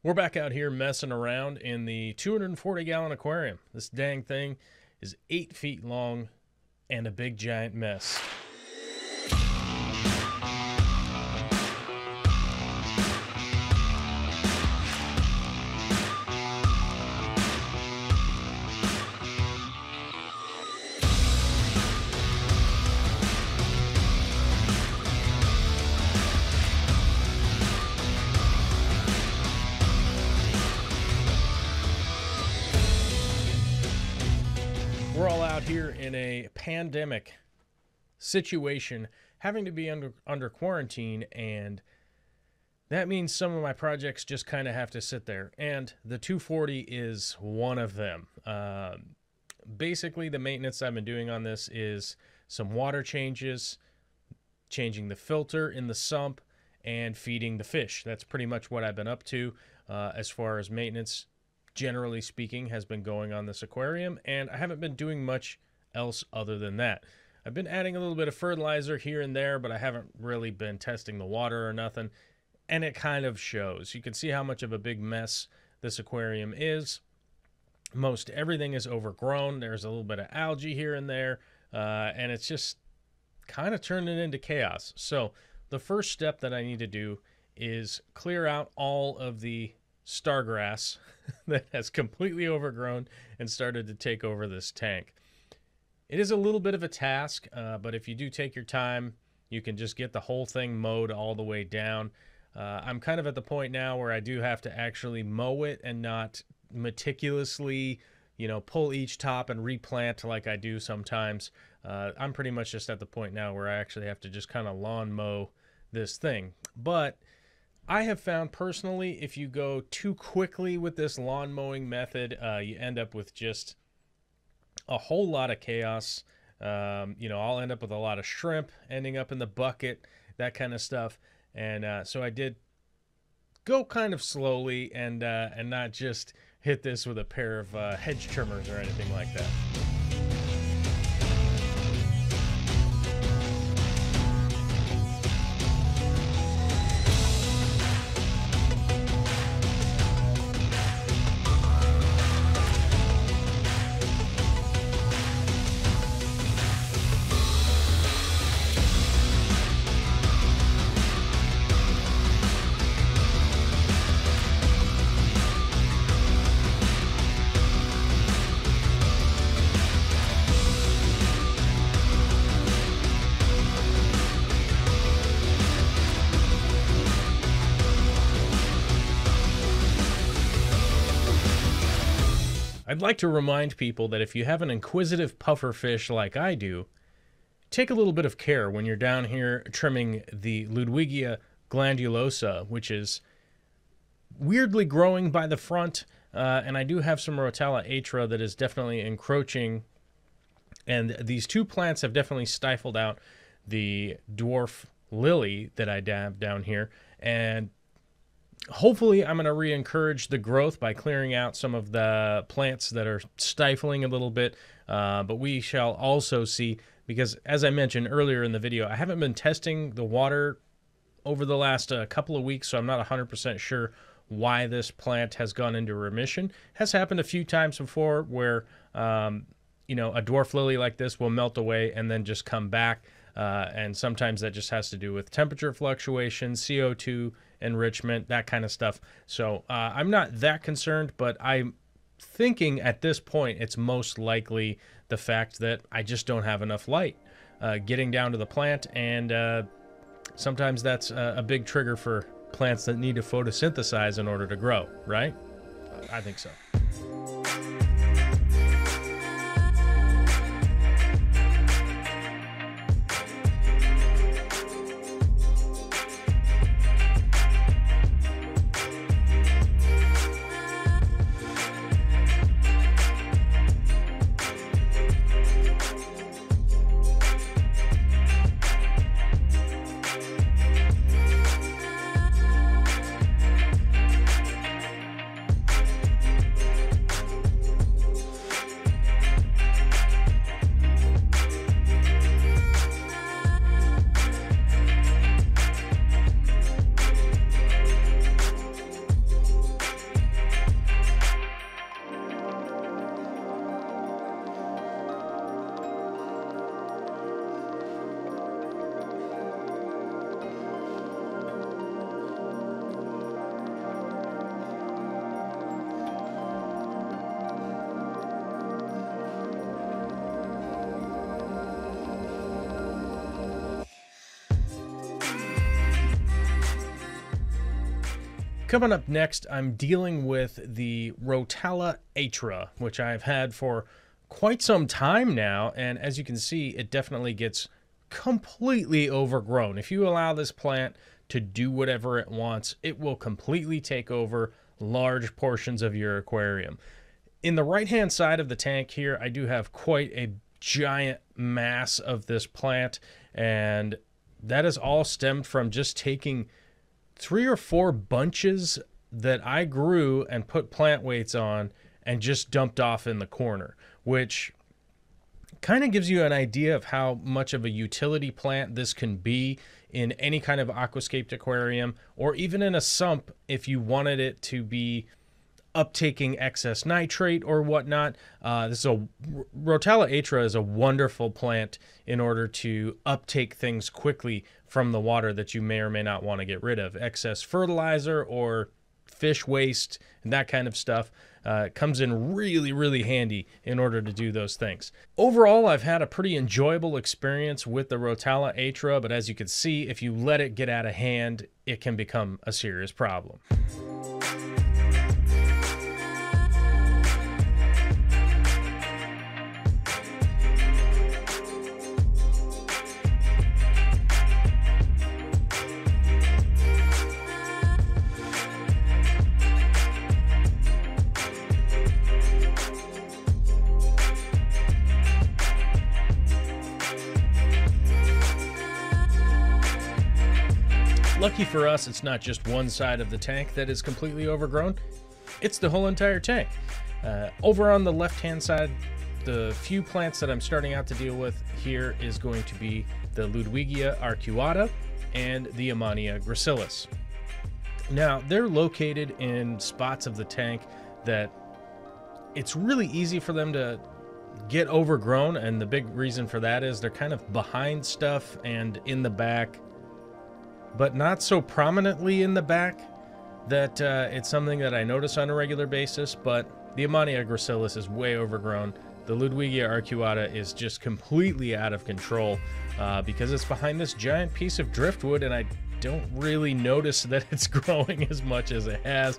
We're back out here messing around in the 240-gallon aquarium. This dang thing is 8 feet long and a big giant mess. We're all out here in a pandemic situation, having to be under quarantine, and that means some of my projects just kind of have to sit there, and the 240 is one of them. Basically, the maintenance I've been doing on this is some water changes, changing the filter in the sump, and feeding the fish. That's pretty much what I've been up to as far as maintenance, generally speaking, has been going on this aquarium, and I haven't been doing much else other than that. I've been adding a little bit of fertilizer here and there, but I haven't really been testing the water or nothing, and it kind of shows. You can see how much of a big mess this aquarium is. Most everything is overgrown. There's a little bit of algae here and there, and it's just kind of turning into chaos. So the first step that I need to do is clear out all of the stargrass that has completely overgrown and started to take over this tank. It is a little bit of a task, but if you do take your time, you can just get the whole thing mowed all the way down. I'm kind of at the point now where I do have to actually mow it and not meticulously, pull each top and replant like I do sometimes. I'm pretty much just at the point now where I actually have to just kind of lawn mow this thing. But I have found personally, if you go too quickly with this lawn mowing method, you end up with just a whole lot of chaos. I'll end up with a lot of shrimp ending up in the bucket, that kind of stuff. And so I did go kind of slowly and not just hit this with a pair of hedge trimmers or anything like that. I'd like to remind people that if you have an inquisitive pufferfish like I do, take a little bit of care when you're down here trimming the Ludwigia glandulosa, which is weirdly growing by the front, and I do have some Rotella atra that is definitely encroaching, and these two plants have definitely stifled out the Dwarf Lily that I have down here, and hopefully I'm going to re-encourage the growth by clearing out some of the plants that are stifling a little bit, but we shall also see, because as I mentioned earlier in the video, I haven't been testing the water over the last couple of weeks, so I'm not 100% sure why this plant has gone into remission. It has happened a few times before where a dwarf lily like this will melt away and then just come back, and sometimes that just has to do with temperature fluctuations, CO2 enrichment, that kind of stuff. So I'm not that concerned, but I'm thinking at this point it's most likely the fact that I just don't have enough light getting down to the plant, and sometimes that's a big trigger for plants that need to photosynthesize in order to grow, right? I think so. Coming up next, I'm dealing with the Rotella atra, which I've had for quite some time now, and as you can see, it definitely gets completely overgrown. If you allow this plant to do whatever it wants, it will completely take over large portions of your aquarium. In the right-hand side of the tank here, I do have quite a giant mass of this plant, and that is all stemmed from just taking 3 or 4 bunches that I grew and put plant weights on and just dumped off in the corner, which kind of gives you an idea of how much of a utility plant this can be in any kind of aquascaped aquarium, or even in a sump if you wanted it to be uptaking excess nitrate or whatnot. Rotella atra is a wonderful plant in order to uptake things quickly from the water that you may or may not want to get rid of. Excess fertilizer or fish waste and that kind of stuff comes in really, really handy in order to do those things. Overall, I've had a pretty enjoyable experience with the Rotella atra, but as you can see, if you let it get out of hand, it can become a serious problem. Lucky for us, it's not just one side of the tank that is completely overgrown, it's the whole entire tank. Over on the left-hand side, the few plants that I'm starting out to deal with here is going to be the Ludwigia arcuata and the Ammonia gracilis. Now, they're located in spots of the tank that it's really easy for them to get overgrown, and the big reason for that is they're kind of behind stuff and in the back, but not so prominently in the back that it's something that I notice on a regular basis. But the Ammonia gracilis is way overgrown. The Ludwigia arcuata is just completely out of control because it's behind this giant piece of driftwood, and I don't really notice that it's growing as much as it has,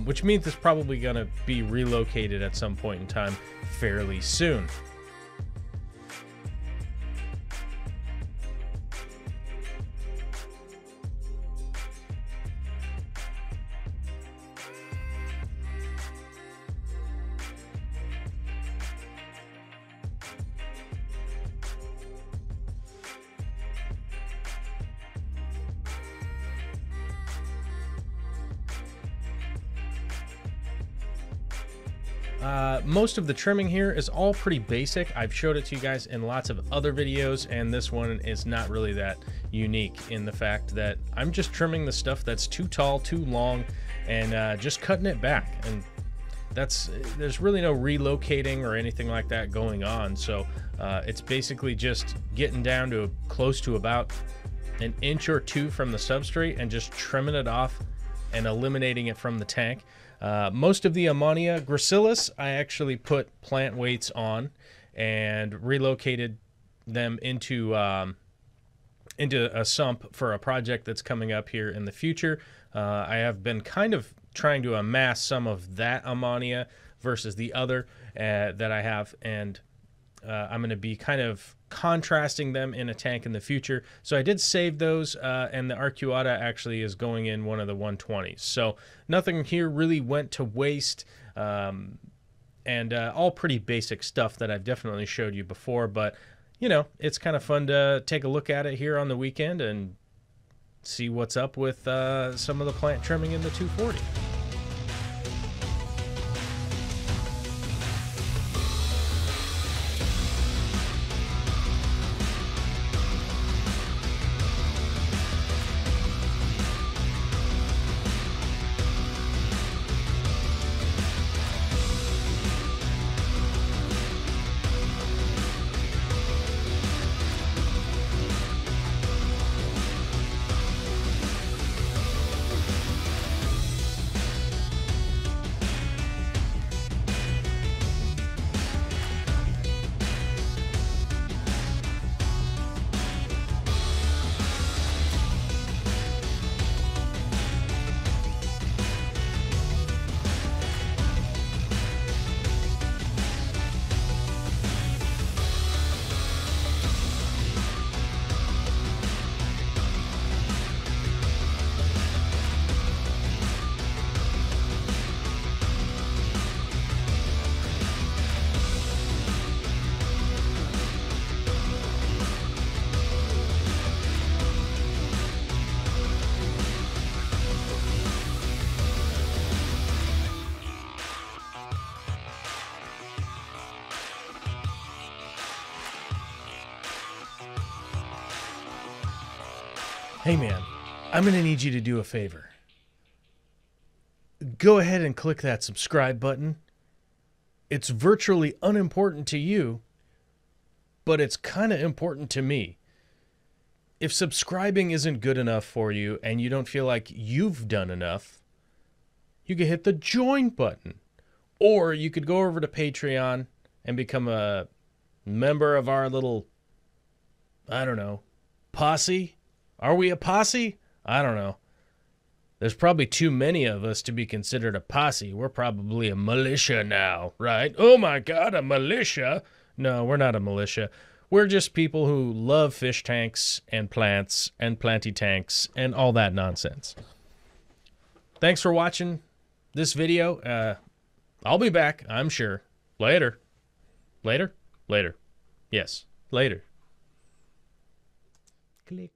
which means it's probably going to be relocated at some point in time fairly soon. Most of the trimming here is all pretty basic. I've showed it to you guys in lots of other videos, and this one is not really that unique in the fact that I'm just trimming the stuff that's too tall, too long, and just cutting it back. And there's really no relocating or anything like that going on. So it's basically just getting down to close to about an inch or 2 from the substrate and just trimming it off and eliminating it from the tank. Most of the Ammonia gracilis, I actually put plant weights on and relocated them into a sump for a project that's coming up here in the future. I have been kind of trying to amass some of that Ammonia versus the other that I have, and I'm going to be kind of contrasting them in a tank in the future. So I did save those, and the arcuata actually is going in one of the 120s. So nothing here really went to waste, and all pretty basic stuff that I've definitely showed you before. But, you know, it's kind of fun to take a look at it here on the weekend and see what's up with some of the plant trimming in the 240. Hey man, I'm going to need you to do a favor. Go ahead and click that subscribe button. It's virtually unimportant to you, but it's kind of important to me. If subscribing isn't good enough for you and you don't feel like you've done enough, you can hit the join button. Or you could go over to Patreon and become a member of our little, I don't know, posse? Are we a posse? I don't know. There's probably too many of us to be considered a posse. We're probably a militia now, right? Oh my God, a militia? No, we're not a militia. We're just people who love fish tanks and plants and planty tanks and all that nonsense. Thanks for watching this video. I'll be back, I'm sure. Later. Later? Later. Yes, later. Click.